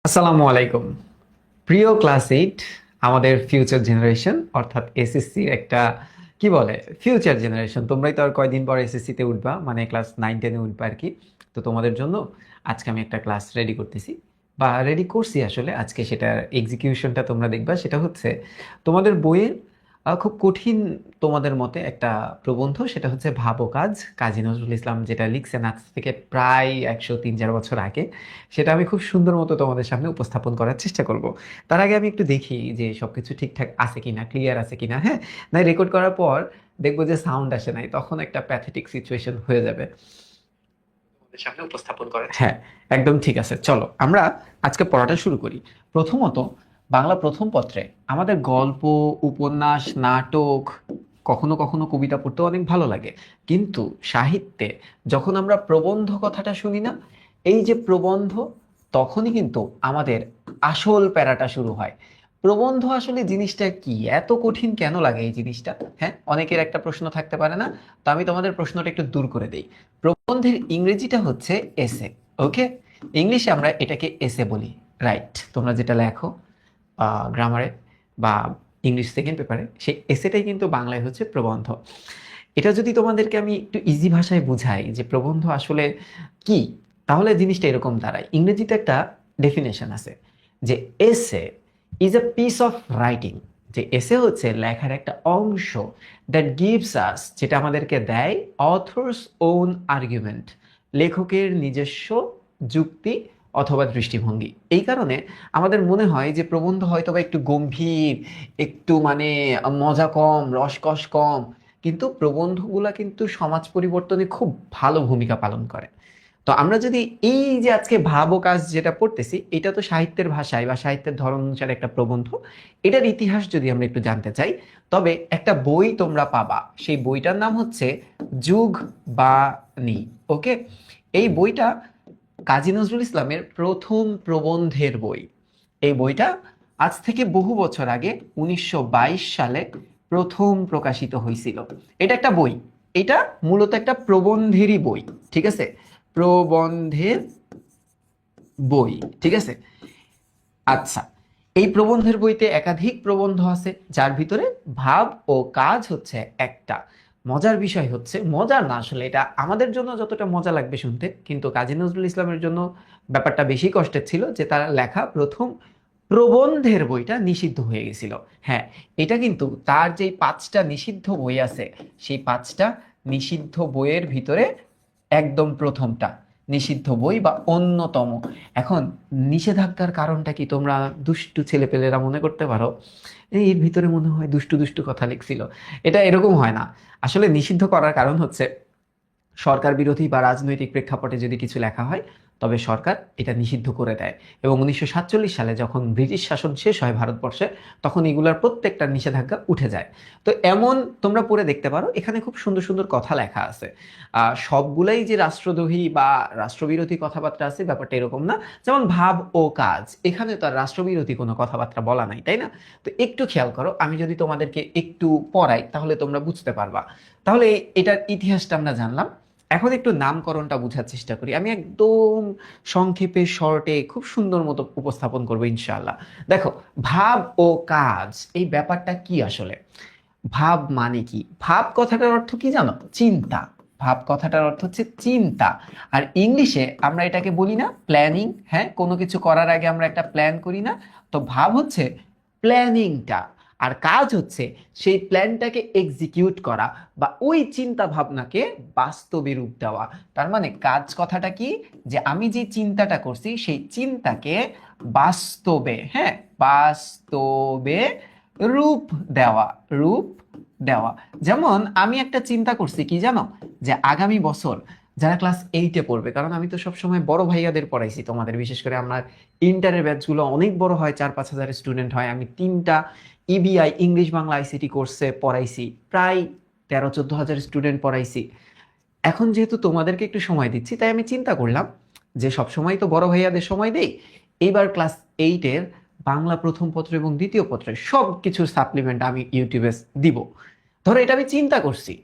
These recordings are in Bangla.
আসসালামু আলাইকুম। প্রিয় ক্লাস 8, আমাদের ফিউচার জেনারেশন অর্থাৎ এসএসসি একটা কি বলে ফিউচার জেনারেশন। তোমরাই তো আর কয়দিন পর এসএসসি তে উঠবা, মানে ক্লাস 9 10-এ উঠবা আর কি। তো তোমাদের জন্য আজকে আমি একটা ক্লাস রেডি করতেছি বা রেডি করছি আসলে। আজকে সেটার এক্সিকিউশনটা তোমরা দেখবা। সেটা হচ্ছে তোমাদের বইয়ের খুব কঠিন তোমাদের মতে একটা প্রবন্ধ। সেটা হচ্ছে ভাবো কাজ, কাজী নজরুল ইসলাম যেটা লিখছেন আজ থেকে প্রায় 103-4 বছর আগে। সেটা আমি খুব সুন্দর মতো তোমাদের সামনে উপস্থাপন করার চেষ্টা করব। তার আগে আমি একটু দেখি যে সবকিছু ঠিকঠাক আছে কিনা, ক্লিয়ার আছে কিনা। হ্যাঁ, না রেকর্ড করার পর দেখবো যে সাউন্ড আসে নাই, তখন একটা প্যাথেটিক সিচুয়েশন হয়ে যাবে। তোমাদের সামনে উপস্থাপন করার, হ্যাঁ, একদম ঠিক আছে। চলো আমরা আজকে পড়াটা শুরু করি। প্রথমত, বাংলা প্রথম পত্রে আমাদের গল্প, উপন্যাস, নাটক, কখনো কখনো কবিতা পড়তে অনেক ভালো লাগে। কিন্তু সাহিত্যে যখন আমরা প্রবন্ধ কথাটা শুনি না, এই যে প্রবন্ধ, তখনই কিন্তু আমাদের আসল প্যারাটা শুরু হয়। প্রবন্ধ আসলে জিনিসটা কি, এত কঠিন কেন লাগে এই জিনিসটা? হ্যাঁ, অনেকের একটা প্রশ্ন থাকতে পারে না? তো আমি তোমাদের প্রশ্নটা একটু দূর করে দেই। প্রবন্ধের ইংরেজিটা হচ্ছে এসে। ওকে, ইংলিশে আমরা এটাকে এসে বলি। রাইট, তোমরা যেটা লেখো গ্রামারে বা ইংলিশ সেকেন্ড পেপারে, সেই এসেটাই কিন্তু বাংলায় হচ্ছে প্রবন্ধ। এটা যদি তোমাদেরকে আমি একটু ইজি ভাষায় বুঝাই যে প্রবন্ধ আসলে কি, তাহলে জিনিসটা এরকম দাঁড়ায়। ইংরেজিতে একটা ডেফিনেশন আছে যে এসে is a piece of writing. যে এসে হচ্ছে লেখার একটা অংশ দ্যাট গিভস আস, যেটা আমাদেরকে দেয় অথর্স ওন আর্গুমেন্ট, লেখকের নিজস্ব যুক্তি অথবা দৃষ্টিভঙ্গি। এই কারণে আমাদের মনে হয় যে প্রবন্ধ হয়তো বা একটু গম্ভীর, একটু মানে মজা কম, রসকস কম। কিন্তু প্রবন্ধগুলা কিন্তু সমাজ পরিবর্তনে খুব ভালো ভূমিকা পালন করে। তো আমরা যদি এই যে আজকে ভাব ও কাজ যেটা পড়তেছি, এটা তো সাহিত্যের ভাষায় বা সাহিত্যের ধরন অনুসারে একটা প্রবন্ধ। এটার ইতিহাস যদি আমরা একটু জানতে চাই, তবে একটা বই তোমরা পাবা, সেই বইটার নাম হচ্ছে যুগ বাণী। ওকে, এই বইটা কাজী নজরুল ইসলামের প্রথম প্রবন্ধের বই। এই বইটা আজ থেকে বহু বছর আগে 1922 সালে প্রথম প্রকাশিত হয়েছিল। এটা একটা বই, এটা মূলত একটা প্রবন্ধেরই বই। ঠিক আছে, প্রবন্ধের বই। ঠিক আছে, আচ্ছা। এই প্রবন্ধের বইতে একাধিক প্রবন্ধ আছে, যার ভিতরে ভাব ও কাজ হচ্ছে একটা। মজার বিষয় হচ্ছে, মজার না আসলে, এটা আমাদের জন্য যতটা মজা লাগবে শুনতে, কিন্তু কাজী নজরুল ইসলামের জন্য ব্যাপারটা বেশি কষ্টের ছিল যে তার লেখা প্রথম প্রবন্ধের বইটা নিষিদ্ধ হয়ে গেছিল। হ্যাঁ, এটা কিন্তু তার যেই 5টা নিষিদ্ধ বই আছে, সেই 5টা নিষিদ্ধ বইয়ের ভিতরে একদম প্রথমটা নিষিদ্ধ বই বা অন্যতম। এখন নিষেধাজ্ঞার কারণটা কি তোমরা দুষ্টু ছেলেপেলেরা মনে করতে পারো? এর ভিতরে মনে হয় দুষ্টু দুষ্টু কথা লিখছিল। এটা এরকম হয় না। আসলে নিষিদ্ধ করার কারণ হচ্ছে সরকার বিরোধী বা রাজনৈতিক প্রেক্ষাপটে যদি কিছু লেখা হয়, তবে সরকার এটা নিষিদ্ধ করে দেয়। এবং 1947 সালে যখন ব্রিটিশ শাসন শেষ হয় ভারতবর্ষে, তখন এগুলার প্রত্যেকটা নিষেধাজ্ঞা উঠে যায়। তো এমন তোমরা পড়ে দেখতে পারো, এখানে খুব সুন্দর সুন্দর কথা লেখা আছে। সবগুলাই যে রাষ্ট্রদ্রোহী বা রাষ্ট্রবিরোধী কথাবার্তা আছে, ব্যাপারটা এরকম না। যেমন ভাব ও কাজ, এখানে তো আর রাষ্ট্রবিরোধী কোনো কথাবার্তা বলা নাই, তাই না? তো একটু খেয়াল করো, আমি যদি তোমাদেরকে একটু পড়াই তাহলে তোমরা বুঝতে পারবা। তাহলে এটার ইতিহাসটা আমরা জানলাম। এখন একটু নামকরণটা বোঝার চেষ্টা করি। আমি একদম সংক্ষেপে, শর্টে, খুব সুন্দর মতো উপস্থাপন করবো ইনশাআল্লাহ। দেখো, ভাব ও কাজ, এই ব্যাপারটা কি আসলে? ভাব মানে কি? ভাব কথাটার অর্থ কি জানো? চিন্তা। ভাব কথাটার অর্থ হচ্ছে চিন্তা। আর ইংলিশে আমরা এটাকে বলি না প্ল্যানিং? হ্যাঁ, কোনো কিছু করার আগে আমরা একটা প্ল্যান করি না? তো ভাব হচ্ছে প্ল্যানিংটা, আর কাজ হচ্ছে সেই প্ল্যানটাকে এক্সিকিউট করা বা ওই চিন্তা ভাবনাকে বাস্তবে রূপ দেওয়া। তার মানে কাজ কথাটা কি? যে আমি যে চিন্তাটা করছি সেই চিন্তাকে বাস্তবে, হ্যাঁ, বাস্তবে রূপ দেওয়া, রূপ দেওয়া। যেমন আমি একটা চিন্তা করছি কি জানো, যে আগামী বছর যারা ক্লাস 8-এ পড়বে, কারণ আমি তো সবসময় বড় ভাইয়াদের পড়াইছি তোমাদের, বিশেষ করে আমার ইন্টারের ব্যাচগুলো অনেক বড় হয়, 4-5 হাজার স্টুডেন্ট হয়। আমি 3টা ইবিআই ইংলিশ বাংলা আইসিটি কোর্সে পড়াইছি, প্রায় 13-14 হাজার স্টুডেন্ট পড়াইছি। এখন যেহেতু তোমাদেরকে একটু সময় দিচ্ছি, তাই আমি চিন্তা করলাম যে সবসময় তো বড় ভাইয়াদের সময় দেই, এইবার ক্লাস 8-এর বাংলা প্রথম পত্র এবং দ্বিতীয় পত্রের সব কিছুর সাপ্লিমেন্ট আমি ইউটিউবে দিব। ধরো এটা আমি চিন্তা করছি,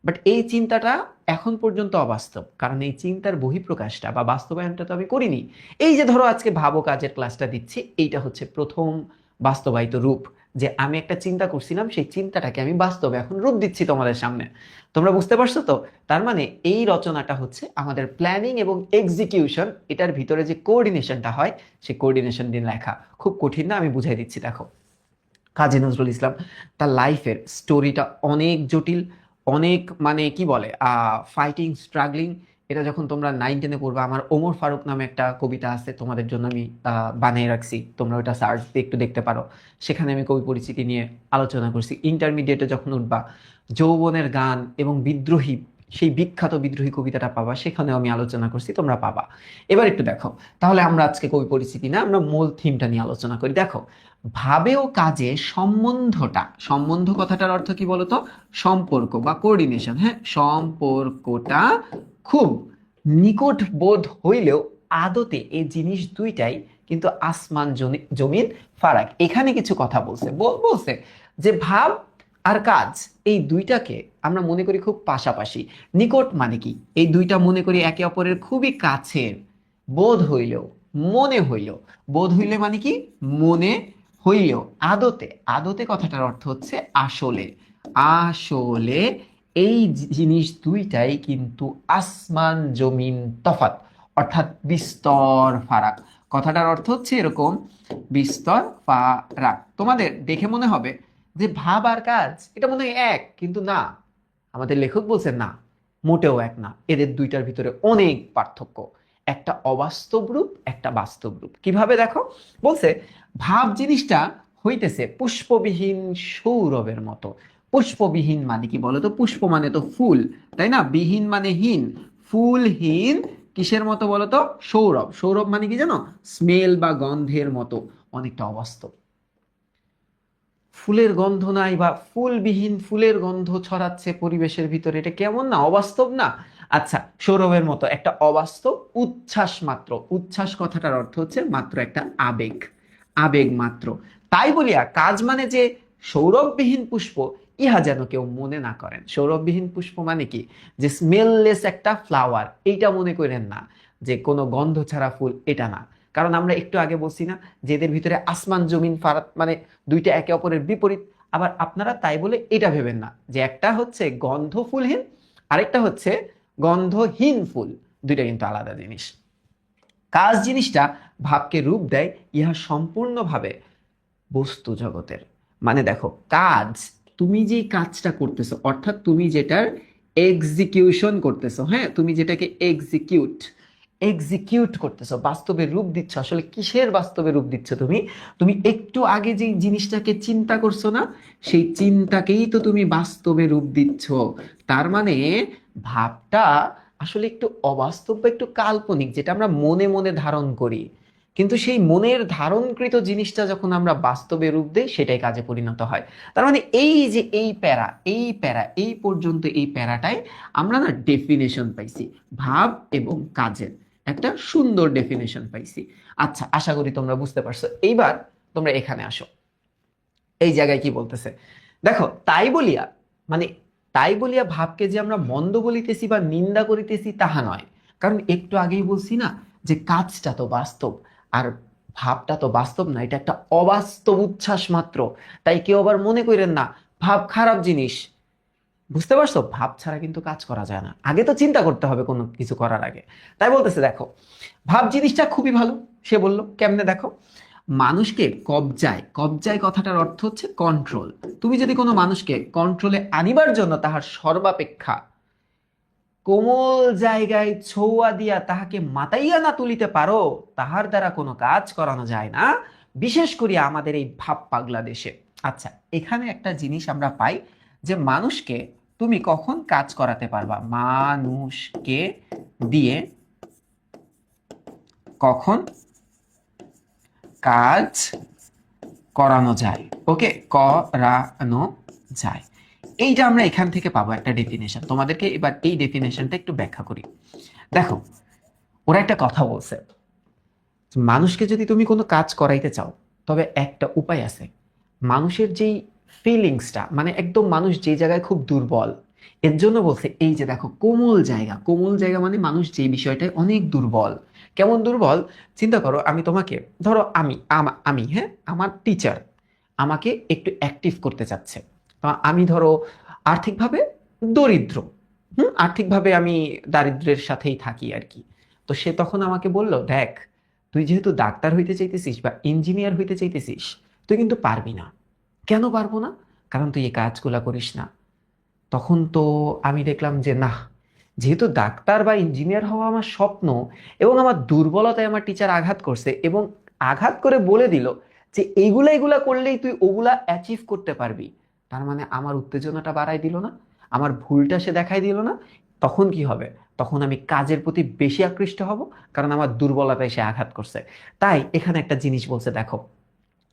বাট এই চিন্তাটা এখন পর্যন্ত অবাস্তব, কারণ এই চিন্তার বহিঃপ্রকাশটা বা বাস্তবায়নটা তো আমি করিনি। এই যে ধরো আজকে ভাবো কাজের ক্লাসটা দিচ্ছি, এইটা হচ্ছে প্রথম বাস্তবায়িত রূপ, যে আমি একটা চিন্তা করছিলাম, সেই চিন্তাটাকে আমি বাস্তবে এখন রূপ দিচ্ছি তোমাদের সামনে। তোমরা বুঝতে পারছো তো? তার মানে এই রচনাটা হচ্ছে আমাদের প্ল্যানিং এবং এক্সিকিউশন, এটার ভিতরে যে কোঅর্ডিনেশনটা হয় সেই কোঅর্ডিনেশন দিয়ে লেখা। খুব কঠিন না, আমি বুঝাই দিচ্ছি। দেখো, কাজী নজরুল ইসলাম তার লাইফের স্টোরিটা অনেক জটিল, অনেক মানে কি বলে ফাইটিং, স্ট্রাগলিং। এটা যখন তোমরা 9-10-এ পড়বা, আমার ওমর ফারুক নামে একটা কবিতা আছে, তোমাদের জন্য আমি বানিয়ে রাখছি, তোমরা ওটা সার্চ দিয়ে একটু দেখতে পারো। সেখানে আমি কবি পরিচিতি নিয়ে আলোচনা করছি। ইন্টারমিডিয়েটে যখন উঠবা, যৌবনের গান এবং বিদ্রোহী, সেই বিখ্যাত বিদ্রোহী কবিতাটা পাবা, সেখানেও আমি আলোচনা করছি, তোমরা পাবা। এবার একটু দেখো, তাহলে আমরা আজকে কবি পরিচিতি না, আমরা মূল থিমটা নিয়ে আলোচনা করি। দেখো, ভাবে ও কাজে সম্বন্ধটা, সম্বন্ধ কথাটার অর্থ কি বলতো? সম্পর্ক বা কোঅর্ডিনেশন। হ্যাঁ, সম্পর্কটা খুব নিকট বোধ হইলেও আদতে এই জিনিস দুইটাই কিন্তু আসমান জমিন ফারাক। এখানে কিছু কথা বলছে, বলছে যে ভাব আর কাজ, এই দুইটাকে আমরা মনে করি খুব পাশাপাশি। নিকট মানে কি? এই দুইটা মনে করি একে অপরের খুবই কাছের। বোধ হইলেও, মনে হইলেও, বোধ হইলে মানে কি? মনে হইলেও। আদতে, আদতে কথাটার অর্থ হচ্ছে আসলে। আসলে এই জিনিস দুইটাই কিন্তু আসমান জমিন তফাৎ, অর্থাৎ বিস্তর ফারাক। কথাটার অর্থ হচ্ছে এরকম, বিস্তর ফারাক। তোমাদের দেখে মনে হবে যে ভাব আর কাজ এটা মনে হয় এক, কিন্তু না, আমাদের লেখক বলছেন না, মোটেও এক না। এদের দুইটার ভিতরে অনেক পার্থক্য। একটা অবাস্তব রূপ, একটা বাস্তব রূপ। কিভাবে দেখো, বলছে ভাব জিনিসটা হইতেছে পুষ্পবিহীন সৌরভের মতো। পুষ্পবিহীন মানে কি বলতো? পুষ্প মানে তো ফুল, তাই না? বিহীন মানে হীন, ফুলহীন কিসের মতো বলতো? সৌরভ। সৌরভ মানে কি জানো? স্মেল বা গন্ধের মতো, অনেকটা অবাস্তব। ফুলের গন্ধ নাই বা ফুলবিহীন ফুলের গন্ধ ছড়াচ্ছে পরিবেশের ভিতরে, এটা কেমন না? অবাস্তব না? আচ্ছা, সৌরভের মতো একটা অবাস্তব উচ্ছ্বাস মাত্র। উচ্ছ্বাস কথাটার অর্থ হচ্ছে মাত্র একটা আবেগ, আবেগ মাত্র। তাই বলিয়া কাজ মানে যে সৌরভবিহীন পুষ্প, ইহা যেন কেউ মনে না করেন। সৌরভবিহীন পুষ্প মানে কি? যে স্মেললেস একটা ফ্লাওয়ার, এইটা মনে করেন না, যে কোনো গন্ধ ছাড়া ফুল, এটা না। কারণ আমরা একটু আগে বলছি না, যে এদের ভিতরে আসমান জমিন ফারাক, মানে দুইটা একে অপরের বিপরীত। আবার আপনারা তাই বলে এটা ভেবেন না যে একটা হচ্ছে গন্ধ ফুলহীন, আরেকটা হচ্ছে গন্ধহীন ফুল, দুইটা কিন্তু আলাদা জিনিস। কাজ জিনিসটা ভাবকে রূপ দেয়, ইহা সম্পূর্ণভাবে বস্তু জগতের। মানে দেখো, কাজ, তুমি যে কাজটা করতেছো, অর্থাৎ তুমি যেটার এক্সিকিউশন করতেছো, হ্যাঁ, তুমি যেটাকে এক্সিকিউট এক্সিকিউট করতেছো, বাস্তবে রূপ দিচ্ছ। আসলে কিসের বাস্তবে রূপ দিচ্ছ তুমি? তুমি একটু আগে যে জিনিসটাকে চিন্তা করছো না, সেই চিন্তাকেই তো তুমি বাস্তবে রূপ দিচ্ছ। তার মানে ভাবটা আসলে একটু অবাস্তব বা একটু কাল্পনিক, যেটা আমরা মনে মনে ধারণ করি। কিন্তু সেই মনের ধারণকৃত জিনিসটা যখন আমরা বাস্তবে রূপ দেই, সেটাই কাজে পরিণত হয়। তার মানে এই যে এই প্যারা, এই প্যারা, এই পর্যন্ত এই প্যারাটাই আমরা না ডেফিনেশন পাইছি, ভাব এবং কাজের একটা সুন্দর ডেফিনেশন পাইছি। আচ্ছা, আশা করি তোমরা বুঝতে পারছো। এইবার তোমরা এখানে আসো, এই জায়গায় কি বলতেছে দেখো। তাই বলিয়া, মানে তাই বলিয়া ভাবকে যে আমরা মন্দ বলিতেছি বা নিন্দা করিতেছি তাহা নয়। কারণ একটু আগেই বলছি না, যে কাজটা তো বাস্তব, আর ভাবটা তো বাস্তব না, এটা একটা অবাস্তব উচ্ছ্বাস মাত্র। তাই কেউ আবার মনে করেন না ভাব খারাপ জিনিস। বুঝতে পারছো? ভাব ছাড়া কিন্তু কাজ করা যায় না, আগে তো চিন্তা করতে হবে কোনো কিছু করার আগে। তাই বলতেছে দেখো, ভাব জিনিসটা খুবই ভালো। সে বলল কেমনে? দেখো, মানুষকে কবজায়, কবজায় কথাটার অর্থ হচ্ছে কন্ট্রোল। তুমি যদি কোনো মানুষকে কন্ট্রোলে আনিবার জন্য তাহার সর্বাপেক্ষা কোমল জায়গায় ছৌয়া দিয়া তাহাকে মাতাইয়া না তুলিতে পারো, তাহার দ্বারা কোনো কাজ করানো যায় না, বিশেষ করিয়া আমাদের এই ভাব পাগলা দেশে। আচ্ছা, এখানে একটা জিনিস আমরা পাই, যে মানুষকে তুমি কখন কাজ করাতে পারবা? মানুষকে দিয়ে কখন কাজ করানো যায়? ওকে, করানো যায়, এইটা আমরা এখান থেকে পাবো একটা ডেফিনেশন। তোমাদেরকে এবার এই ডেফিনেশনটা একটু ব্যাখ্যা করি। দেখো, ওরা একটা কথা বলছে, মানুষকে যদি তুমি কোনো কাজ করাইতে চাও, তবে একটা উপায় আছে। মানুষের যেই ফিলিংসটা, মানে একদম মানুষ যে জায়গায় খুব দুর্বল, এর জন্য বলছে এই যে দেখো কোমল জায়গা, কোমল জায়গা মানে মানুষ যে বিষয়টায় অনেক দুর্বল। কেমন দুর্বল? চিন্তা করো, আমি তোমাকে, ধরো আমি হ্যাঁ, আমার টিচার আমাকে একটু অ্যাক্টিভ করতে চাচ্ছে। তো আমি ধরো আর্থিকভাবে দরিদ্র, আর্থিকভাবে আমি দারিদ্র্যের সাথেই থাকি আর কি। তো সে তখন আমাকে বলল, দেখ তুই যেহেতু ডাক্তার হইতে চাইতেছিস বা ইঞ্জিনিয়ার হইতে চাইতেছিস, তুই কিন্তু পারবি না। কেন পারবো না? কারণ তুই এই কাজগুলা করিস না। তখন তো আমি দেখলাম যে না, যেহেতু ডাক্তার বা ইঞ্জিনিয়ার হওয়া আমার স্বপ্ন এবং আমার দুর্বলতায় আমার টিচার আঘাত করছে এবং আঘাত করে বলে দিল যে এইগুলা এগুলা করলেই তুই ওগুলা অ্যাচিভ করতে পারবি, তার মানে আমার উত্তেজনাটা বাড়াই দিল না, আমার ভুলটা সে দেখাই দিল না। তখন কি হবে? তখন আমি কাজের প্রতি বেশি আকৃষ্ট হব, কারণ আমার দুর্বলতায় সে আঘাত করছে। তাই এখানে একটা জিনিস বলছে দেখো,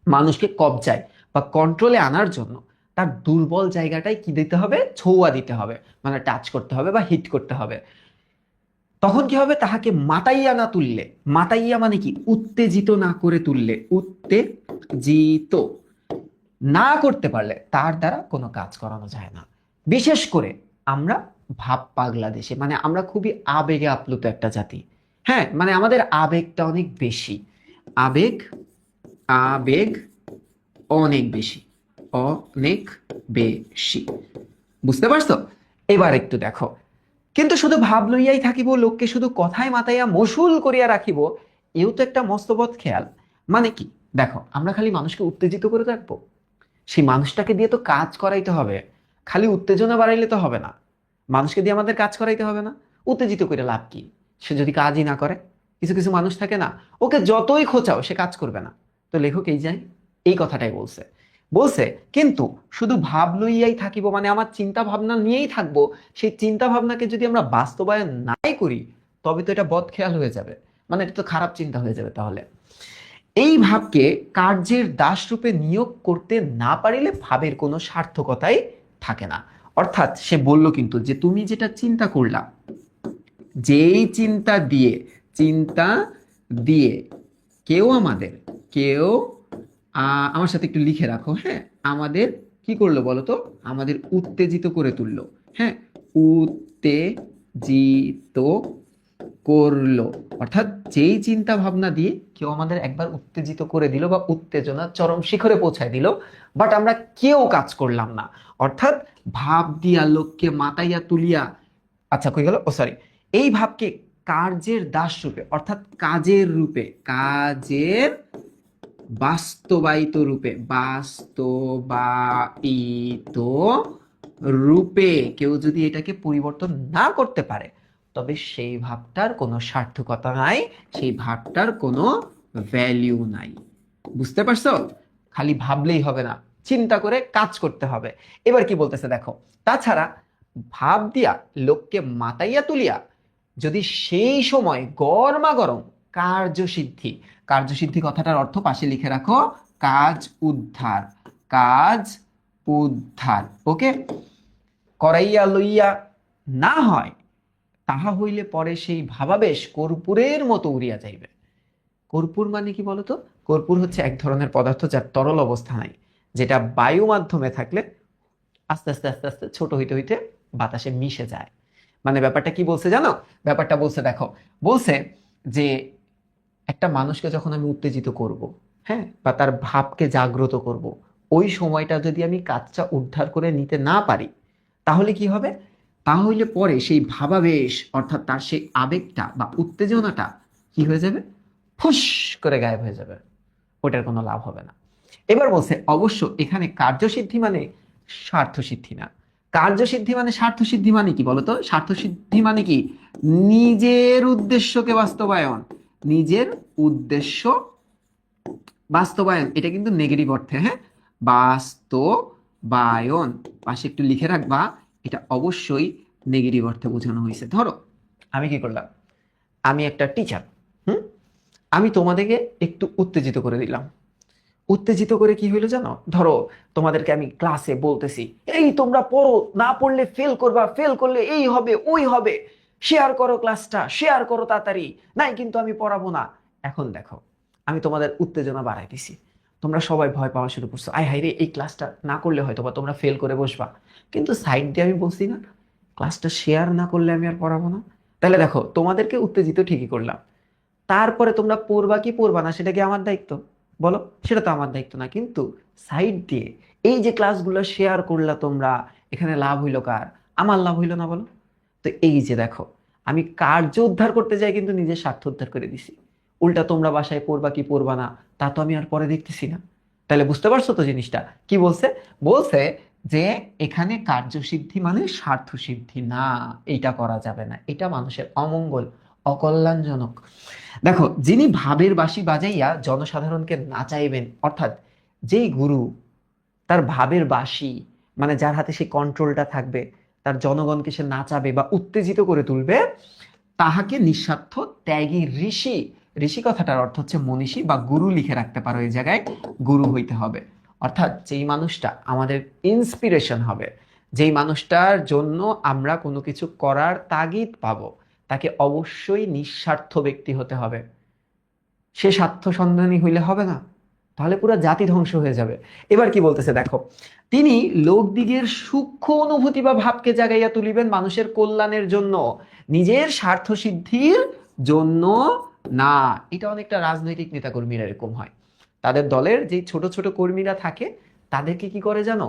মানুষকে কবজায় বা কন্ট্রোলে আনার জন্য তার দুর্বল জায়গাটাই কি দিতে হবে? ছোঁয়া দিতে হবে, মানে টাচ করতে হবে বা হিট করতে হবে। তখন কি হবে? তাহাকে মাতাইয়া না তুললে, মাতাইয়া মানে কি? উত্তেজিত না করে তুললে, উত্তেজিত না করতে পারলে তার দ্বারা কোনো কাজ করানো যায় না। বিশেষ করে আমরা ভাব পাগলা দেশে, মানে আমরা খুবই আবেগে আপ্লুত একটা জাতি। হ্যাঁ, মানে আমাদের আবেগটা অনেক বেশি। আবেগ, আবেগ অনেক বেশি, অনেক বেশি। বুঝতে পারছো? এবার একটু দেখো, কিন্তু শুধু ভাব লইয়াই থাকিব, লোককে শুধু কথায় মাতাইয়া মশুল করিয়া রাখিব, এও তো একটা মস্তবৎ খেয়াল। মানে কি? দেখো, আমরা খালি মানুষকে উত্তেজিত করে রাখবো? সেই মানুষটাকে দিয়ে তো কাজ করাইতে হবে। খালি উত্তেজনা বাড়াইলে তো হবে না, মানুষকে দিয়ে আমাদের কাজ করাইতে হবে না? উত্তেজিত করে লাভ কি? সে যদি কাজই না করে। কিছু কিছু মানুষ থাকে না, ওকে যতই খোঁচাও সে কাজ করবে না। তো লেখক এই যায় এই কথাটাই বলছে। বলছে কিন্তু শুধু ভাব লইয়াই থাকিব, মানে আমার চিন্তা ভাবনা নিয়েই থাকবো, সেই চিন্তা ভাবনাকে যদি আমরা বাস্তবায়ন নাই করি, তবে তো এটা বদখেয়াল হয়ে যাবে, মানে এটা তো খারাপ চিন্তা হয়ে যাবে। তাহলে এই ভাবকে কার্যের দাস রূপে নিয়োগ করতে না পারিলে ভাবের কোনো সার্থকতাই থাকে না। অর্থাৎ সে বলল কিন্তু যে তুমি যেটা চিন্তা করলা, যেই চিন্তা দিয়ে কেউ আমাদের, কেউ আমার সাথে একটু লিখে রাখো, হ্যাঁ, আমাদের কি করলো বলো তো? আমাদের উত্তেজিত করে তুললো। হ্যাঁ, উত্তেজিত করলো। অর্থাৎ যেই চিন্তা ভাবনা দিয়ে কেউ আমাদের একবার উত্তেজিত করে দিল বা উত্তেজনা চরম শিখরে পৌঁছায় দিল, বাট আমরা কেউ কাজ করলাম না। অর্থাৎ ভাব দিয়া লোককে মাতাইয়া তুলিয়া, আচ্ছা কই গেল, ও সরি, এই ভাবকে কার্যের দাস রূপে, অর্থাৎ কাজের রূপে, কাজের বাস্তবায়িত রূপে, বাস্তবায়িত রূপে কেউ যদি এটাকে পরিবর্তন না করতে পারে, তবে সেই ভাবটার কোনো সার্থকতা নাই, সেই ভাবটার কোনো ভ্যালিউ নাই। বুঝতে পারছো? খালি ভাবলেই হবে না, চিন্তা করে কাজ করতে হবে। এবার কি বলতেছে দেখো, তাছাড়া ভাব দিয়া লোককে মাতাইয়া তুলিয়া যদি সেই সময় গরমা গরম কার্যসিদ্ধি, কার্যসিদ্ধি কথাটার অর্থ পাশে লিখে রাখো, কাজ উদ্ধার, কাজ উদ্ধার, ওকে, করাইয়া লইয়া না হয়, তাহা হইলে পরে সেই ভাবাবেশ কর্পূরের মতো উড়িয়া যাইবে। কর্পূর মানে কি বলতো? কর্পূর হচ্ছে এক ধরনের পদার্থ যার তরল অবস্থা নাই, যেটা বায়ু মাধ্যমে থাকলে আস্তে আস্তে আস্তে আস্তে ছোট হইতে হইতে বাতাসে মিশে যায়। মানে ব্যাপারটা কি বলছে জানো? ব্যাপারটা বলছে দেখো, বলছে যে একটা মানুষকে যখন আমি উত্তেজিত করব, হ্যাঁ, বা তার ভাবকে জাগ্রত করব, ওই সময়টা যদি আমি কাজটা উদ্ধার করে নিতে না পারি, তাহলে কি হবে? তাহলে পরে সেই ভাবাবেশ, অর্থাৎ তার সেই আবেগটা বা উত্তেজনাটা কি হয়ে যাবে? ফুস করে গায়েব হয়ে যাবে, ওটার কোনো লাভ হবে না। এবার বলছে অবশ্য এখানে কার্যসিদ্ধি মানে স্বার্থসিদ্ধি না। কার্যসিদ্ধি মানে স্বার্থসিদ্ধি মানে কি বলতো? স্বার্থসিদ্ধি মানে কি? নিজের উদ্দেশ্যকে বাস্তবায়ন, নিজের উদ্দেশ্য বাস্তবায়ন, এটা কিন্তু নেগেটিভ অর্থে, হ্যাঁ, বাস্তবায়ন পাশে একটু লিখে রাখবা, এটা অবশ্যই নেগেটিভ অর্থে বোঝানো হয়েছে। ধরো আমি কি করলাম, আমি একটা টিচার, হুম, আমি তোমাদেরকে একটু উত্তেজিত করে দিলাম। উত্তেজিত করে কি হইলো জানো? ধরো তোমাদেরকে আমি ক্লাসে বলতেছি, এই তোমরা পড়ো, না পড়লে ফেল করবা, ফেল করলে এই হবে ওই হবে, শেয়ার করো ক্লাসটা, শেয়ার করো তাড়াতাড়ি, নাই কিন্তু আমি পড়াবো না। এখন দেখো, আমি তোমাদের উত্তেজনা বাড়াই দিছি, তোমরা সবাই ভয় পাওয়া শুরু করছো, আয় হায় রে, এই ক্লাসটা না করলে হয়তো বা তোমরা ফেল করে বসবা। কিন্তু সাইড দিয়ে আমি বলছি না, ক্লাসটা শেয়ার না করলে আমি আর পড়াবো না। তাহলে দেখো, তোমাদেরকে উত্তেজিত ঠিকই করলাম, তারপরে তোমরা পড়বা কি পড়বা না সেটা কি আমার দায়িত্ব? বলো, সেটা তো আমার দায়িত্ব না। কিন্তু সাইড দিয়ে এই যে ক্লাসগুলো শেয়ার করলা তোমরা, এখানে লাভ হইলো কার? আমার লাভ হইলো না বলো? তো এই যে দেখো, আমি কার্য উদ্ধার করতে যাই কিন্তু নিজের স্বার্থ উদ্ধার করে দিছি। উল্টা তোমরা বাসায় পড়বা কি পড়বা না তা তো আমি আর পরে দেখতেছি না। তাহলে বুঝতে পারছো তো জিনিসটা কি বলছে? বলছে যে এখানে কার্যসিদ্ধি মানে স্বার্থ সিদ্ধি না, এইটা করা যাবে না, এটা মানুষের অমঙ্গল, অকল্যাণজনক। দেখো, যিনি ভাবের বাঁশি বাজাইয়া জনসাধারণকে নাচাইবেন, অর্থাৎ যেই গুরু তার ভাবের বাঁশি, মানে যার হাতে সেই কন্ট্রোলটা থাকবে, তার জনগণকে সে নাচাবে বা উত্তেজিত করে তুলবে, তাহাকে নিঃস্বার্থ ত্যাগী ঋষি, ঋষি কথাটার অর্থ হচ্ছে মনীষী বা গুরু, লিখে রাখতে পারো এই জায়গায়, গুরু হইতে হবে। অর্থাৎ যেই মানুষটা আমাদের ইন্সপিরেশন হবে, যেই মানুষটার জন্য আমরা কোনো কিছু করার তাগিদ পাবো, তাকে অবশ্যই নিঃস্বার্থ ব্যক্তি হতে হবে। সে স্বার্থ সন্ধানী হইলে হবে না, তাহলে পুরো জাতি ধ্বংস হয়ে যাবে। এবার কি বলতেছে দেখো, তিনি লোকদিগের সূক্ষ্ম অনুভূতি বা ভাবকে জাগাইয়া তুলিবেন মানুষের কল্যাণের জন্য, নিজের স্বার্থ সিদ্ধির জন্য না। এটা অনেকটা রাজনৈতিক নেতাকর্মীরা এরকম হয়, তাদের দলের যে ছোট ছোট কর্মীরা থাকে তাদেরকে কি করে জানো,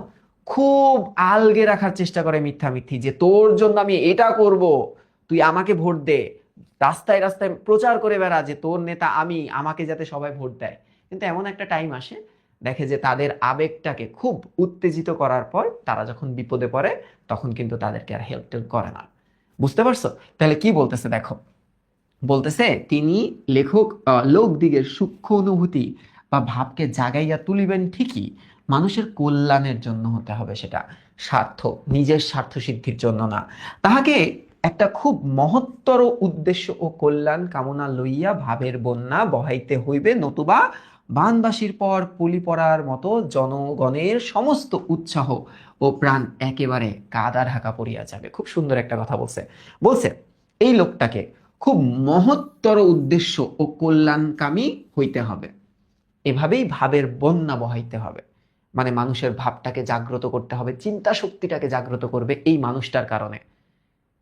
খুব আলগে রাখার চেষ্টা করে, মিথ্যা মিথ্যি, যে তোর জন্য আমি এটা করব, তুই আমাকে ভোট দে, রাস্তায় রাস্তায় প্রচার করে বেড়া যে তোর নেতা আমি, আমাকে যাতে সবাই ভোট দেয়। কিন্তু এমন একটা টাইম আসে, দেখে যে তাদের আবেগটাকে খুব উত্তেজিত করার পর তারা যখন বিপদে পড়ে, তখন কিন্তু তাদেরকে আর হেল্প টেল্প করে না। বুঝতে পারছো? তাহলে কি বলতেছে দেখো, বলতেছে তিনি লেখক লোকদিগের সূক্ষ্ম অনুভূতি বা ভাবকে জাগাইয়া তুলিবেন ঠিকই, মানুষের কল্যাণের জন্য হতে হবে সেটা, স্বার্থ, নিজের স্বার্থ সিদ্ধির জন্য না। তাহাকে একটা খুব মহত্তর উদ্দেশ্য ও কল্যাণ কামনা লইয়া ভাবের বন্যা বহাইতে হইবে, নতুবা বানবাসীর পর পলি পড়ার মতো জনগণের সমস্ত উৎসাহ ও প্রাণ একেবারে কাদা ঢাকা পড়িয়া যাবে। খুব সুন্দর একটা কথা বলছে। বলছে এই লোকটাকে খুব মহত্তর উদ্দেশ্য ও কল্যাণকামী হইতে হবে, এভাবেই ভাবের বন্যা বহাইতে হবে, মানে মানুষের ভাবটাকে জাগ্রত করতে হবে, চিন্তা শক্তিটাকে জাগ্রত করবে এই মানুষটার কারণে।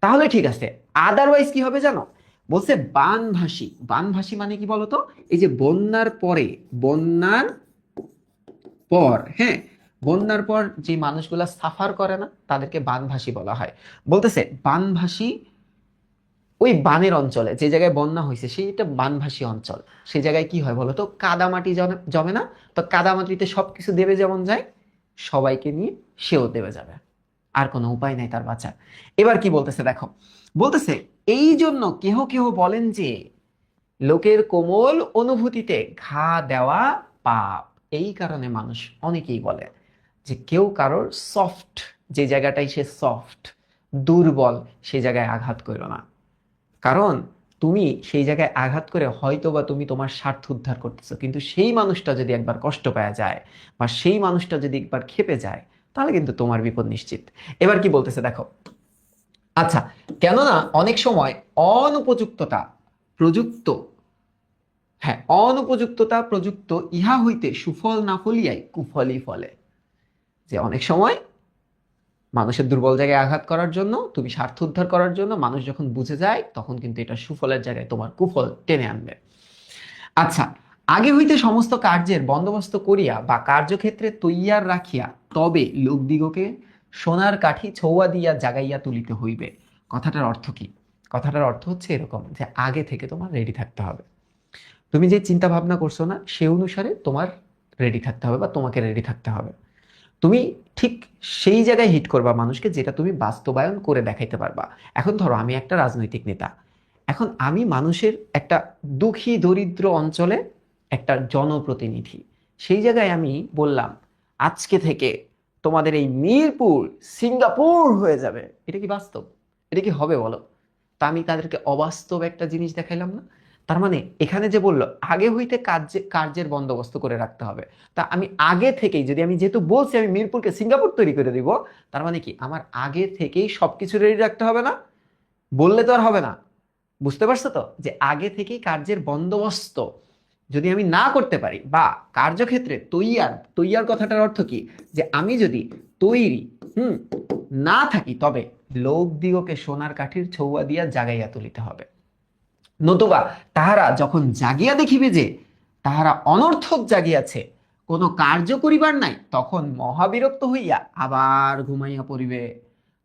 তাহলে ঠিক আছে, আদারওয়াইজ কি হবে জানো? বলছে বানভাসী। বানভাসী মানে কি বলতো? এই যে বন্যার পরে, বন্যার পর, হ্যাঁ, বন্যার পর যে মানুষগুলা সাফার করে না, তাদেরকে বানভাসী বলা হয়। বলতেছে বানভাসী ওই বানের অঞ্চলে, যে জায়গায় বন্যা হয়েছে সেইটা বানভাসী অঞ্চল, সেই জায়গায় কি হয় বলতো, কাদামাটি জমে না? তো কাদামাটিতে সবকিছু দেবে যেমন যায়, সবাইকে নিয়ে সেও দেবে যাবে, আর কোনো উপায় নাই তার বাঁচার। এবার কি বলতেছে দেখো, বলতেছে এই জন্য কেহ কেহ বলেন যে লোকের কোমল অনুভূতিতে ঘা দেওয়া পাপ। এই কারণে মানুষ অনেকেই বলে যে কেউ কারোর সফট, যে জায়গাটাই সে সফট, দুর্বল, সেই জায়গায় আঘাত করো না। কারণ তুমি সেই জায়গায় আঘাত করে হয়তো বা তুমি তোমার স্বার্থ উদ্ধার করতেছো, কিন্তু সেই মানুষটা যদি একবার কষ্ট পাওয়া যায়, বা সেই মানুষটা যদি একবার ক্ষেপে যায়, তাহলে কিন্তু তোমার বিপদ নিশ্চিত। এবার কি বলতেছে দেখো, আচ্ছা, কেননা অনেক সময় অনুপযুক্ততা প্রযুক্ত, হ্যাঁ, অনুপযুক্ততা প্রযুক্ত ইহা হইতে সুফল না ফলিয়াই কুফলই ফলে। যে অনেক সময় মানুষের দুর্বল জায়গায় আঘাত করার জন্য, তুমি স্বার্থ উদ্ধার করার জন্য মানুষ যখন বুঝে যায়, তখন কিন্তু এটা সুফলের জায়গায় তোমার কুফল টেনে আনবে। আচ্ছা, আগে হইতে সমস্ত কার্যের বন্দোবস্ত করিয়া বা কার্যক্ষেত্রে তৈয়ার রাখিয়া তবে লোকদিগকে সোনার কাঠি ছৌয়া দিয়া জাগাইয়া তুলিতে হইবে। কথাটার অর্থ কি? কথাটার অর্থ হচ্ছে এরকম, যে আগে থেকে তোমার রেডি থাকতে হবে। তুমি যে চিন্তা ভাবনা করছো না, সে অনুসারে তোমার রেডি থাকতে হবে, বা তোমাকে রেডি থাকতে হবে। তুমি ঠিক সেই জায়গায় হিট করবা মানুষকে, যেটা তুমি বাস্তবায়ন করে দেখাইতে পারবা। এখন ধরো আমি একটা রাজনৈতিক নেতা, এখন আমি মানুষের একটা দুঃখী দরিদ্র অঞ্চলে একটা জনপ্রতিনিধি, সেই জায়গায় আমি বললাম আজকে থেকে তোমাদের এই মিরপুর সিঙ্গাপুর হয়ে যাবে। এটা কি বাস্তব? এটা কি হবে বলো? তা আমি তাদেরকে অবাস্তব একটা জিনিস দেখাইলাম না? তার মানে এখানে যে বললো আগে হইতে কার্যের বন্দোবস্ত করে রাখতে হবে, তা আমি আগে থেকেই, যদি আমি যেহেতু বলছি আমি মিরপুরকে সিঙ্গাপুর তৈরি করে দিব, তার মানে কি আমার আগে থেকেই সবকিছু রেডি রাখতে হবে না? বললে তো আর হবে না। বুঝতে পারছো তো, যে আগে থেকেই কার্যের বন্দোবস্ত, যদি আমি না করতে পারি, বা কার্যক্ষেত্রে তৈয়ার, তৈয়ার কথাটার অর্থ কি, যে আমি যদি তৈরি না থাকি, তবে লোকদিগকে সোনার কাঠির ছৌয়া দিয়া জাগাইয়া তুলিতে হবে। নতুবা তাহারা যখন জাগিয়া দেখিবে যে তাহারা অনর্থক জাগিয়াছে, কোনো কার্য করিবার নাই, তখন মহাবিরক্ত হইয়া আবার ঘুমাইয়া পড়িবে।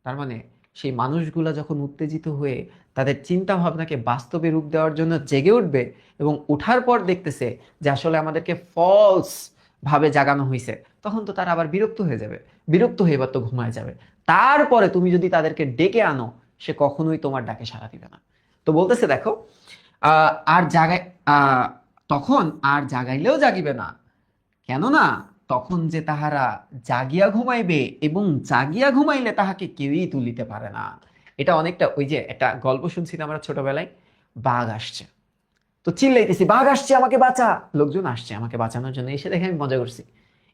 তার মানে সেই মানুষগুলা যখন উত্তেজিত হয়ে তাদের চিন্তা ভাবনাকে বাস্তবে রূপ দেওয়ার জন্য জেগে উঠবে, এবং উঠার পর দেখতেছে যে আসলে আমাদেরকে ফলস ভাবে জাগানো হয়েছে, তখন তো তারা আবার বিরক্ত হয়ে যাবে। বিরক্ত হয়ে এবার তো ঘুমায় যাবে। তারপরে তুমি যদি তাদেরকে ডেকে আনো, সে কখনোই তোমার ডাকে সাড়া দিবে না। তো বলতেছে দেখো, আর জাগাই তখন আর জাগাইলেও জাগিবে না, কেননা তখন যে তাহারা জাগিয়া ঘুমাইবে, এবং জাগিয়া ঘুমাইলে তাহাকে কেউই তুলিতে পারে না। এটা অনেকটা ওই যে একটা গল্প শুনছি না আমরা ছোটবেলায়, বাঘ আসছে, তো চিল্লাইতেছি বাঘ আসছে আমাকে বাঁচা, লোকজন আসছে আমাকে বাঁচানোর জন্য, এসে দেখে আমি মজা করছি।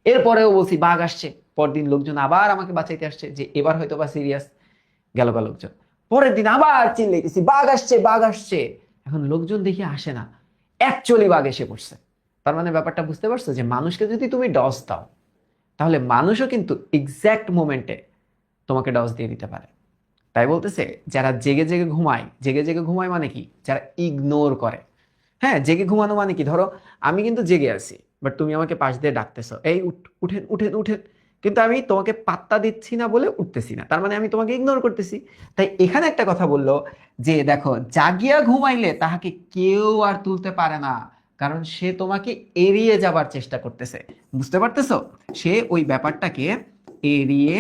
এরপরেও বলছি বাঘ আসছে, পরদিন লোকজন আবার আমাকে বাঁচাইতে আসছে, যে এবার হয়তো বা সিরিয়াস, গেল গা লোকজন। পরের দিন আবার চিল্লাইতেছি বাঘ আসছে বাঘ আসছে, এখন লোকজন দেখি আসে না, অ্যাকচুয়ালি বাঘ এসে পড়ছে। তার মানে ব্যাপারটা বুঝতে পারছো, যে মানুষকে যদি তুমি ডস দাও, তাহলে মানুষও কিন্তু এক্সাক্ট মোমেন্টে তোমাকে ডস দিয়ে দিতে পারে। তাই বলতেছে যারা জেগে জেগে ঘুমায়, জেগে জেগে ঘুমায় মানে কি, যারা ইগনোর করে। হ্যাঁ, জেগে ঘুমানো মানে কি, ধরো আমি কিন্তু জেগে আছি, বাট তুমি আমাকে পাশ দিয়ে ডাকতেছো, এই উঠেন উঠেন উঠেন, কিন্তু আমি তোমাকে পাত্তা দিচ্ছি না বলে উঠতেছি না, তার মানে আমি তোমাকে ইগনোর করতেছি। তাই এখানে একটা কথা বললো, যে দেখো জাগিয়া ঘুমাইলে তাহাকে কেউ আর তুলতে পারে না, কারণ সে তোমাকে এড়িয়ে যাবার চেষ্টা করতেছে। বুঝতে পারতেছো, সে ওই ব্যাপারটাকে এড়িয়ে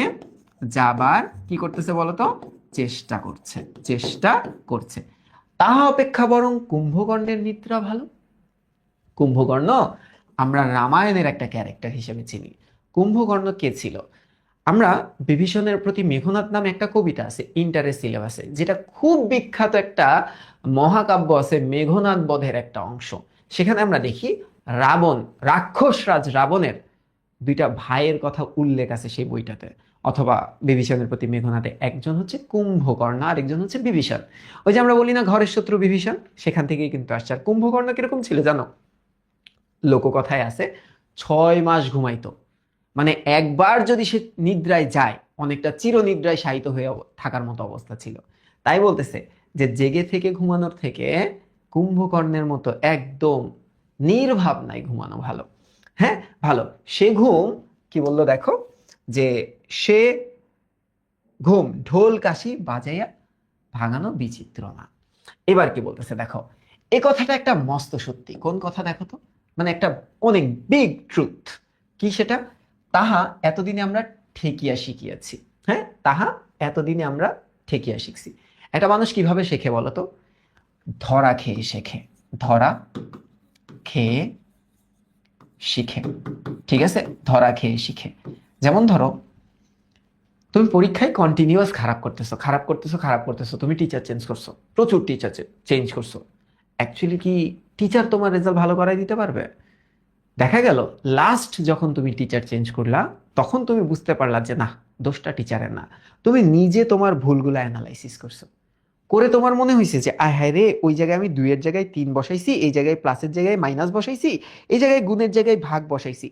যাবার কি করতেছে বলতো, চেষ্টা করছে, চেষ্টা করছে। তাহা অপেক্ষা বরং কুম্ভকর্ণের নিদ্রা ভালো। কুম্ভকর্ণ আমরা রামায়ণের একটা ক্যারেক্টার হিসেবে চিনি। কুম্ভকর্ণ কে ছিল? আমরা বিভীষণের প্রতি মেঘনাদ নামে একটা কবিতা আছে ইন্টারের সিলেবাসে, যেটা খুব বিখ্যাত একটা মহাকাব্য আছে, মেঘনাদ বধের একটা অংশ। সেখানে আমরা দেখি রাবণ, রাক্ষস রাজ রাবণের দুইটা ভাইয়ের কথা উল্লেখ আছে সেই বইটাতে, অথবা বিভীষণের প্রতি মেঘনাদে। একজন হচ্ছে কুম্ভকর্ণ আর একজন হচ্ছে বিভীষণ। ওই যে আমরা বলি না ঘরের শত্রু বিভীষণ, সেখান থেকেই কিন্তু আসছে। আর কুম্ভকর্ণ কিরকম ছিল জানো? লোককথায় আছে 6 মাস ঘুমাইতো, মানে একবার যদি সে নিদ্রায় যায়, অনেকটা চিরনিদ্রায় শায়িত হয়ে থাকার মতো অবস্থা ছিল। তাই বলতেছে যে জেগে থেকে ঘুমানোর থেকে কুম্ভকর্ণের মতো একদম নির্ভাবনায় ঘুমানো ভালো। হ্যাঁ, ভালো। সে ঘুম কি বললো দেখো, যে সে ঘুম ঢোল কাশি বাজাইয়া ভাঙানো বিচিত্র না। এবার কি বলতেছে দেখো, এ কথাটা একটা মস্ত সত্যি। কোন কথা দেখো তো, মানে একটা অনেক বিগ ট্রুথ। কি সেটা? তাহা এতদিনে আমরা ঠেকিয়া শিখিয়াছি। হ্যাঁ, তাহা এতদিনে আমরা ঠেকিয়া শিখছি। একটা মানুষ কিভাবে শেখে বলতো? ধরা খেয়ে শেখে, ধরা খেয়ে শিখে। ঠিক আছে, ধরা খেয়ে শিখে। যেমন ধরো তুমি পরীক্ষায় কন্টিনিউয়াস খারাপ করতেছো, খারাপ করতেছো, খারাপ করতেছো, তুমি টিচার চেঞ্জ করছো, প্রচুর টিচার চেঞ্জ করছো। অ্যাকচুয়ালি কি টিচার তোমার রেজাল্ট ভালো করাই দিতে পারবে? দেখা গেল লাস্ট যখন তুমি টিচার চেঞ্জ করলা, তখন তুমি বুঝতে পারলা যে না, দোষটা টিচারের না। তুমি নিজে তোমার ভুলগুলো অ্যানালাইসিস করছো, করে তোমার মনে হয়েছে যে আয় হায় রে, ওই জায়গায় আমি 2 এর জায়গায় 3 বসাইছি, এই জায়গায় প্লাসের জায়গায় মাইনাস বসাইছি, এই জায়গায় গুণের জায়গায় ভাগ বসাইছি,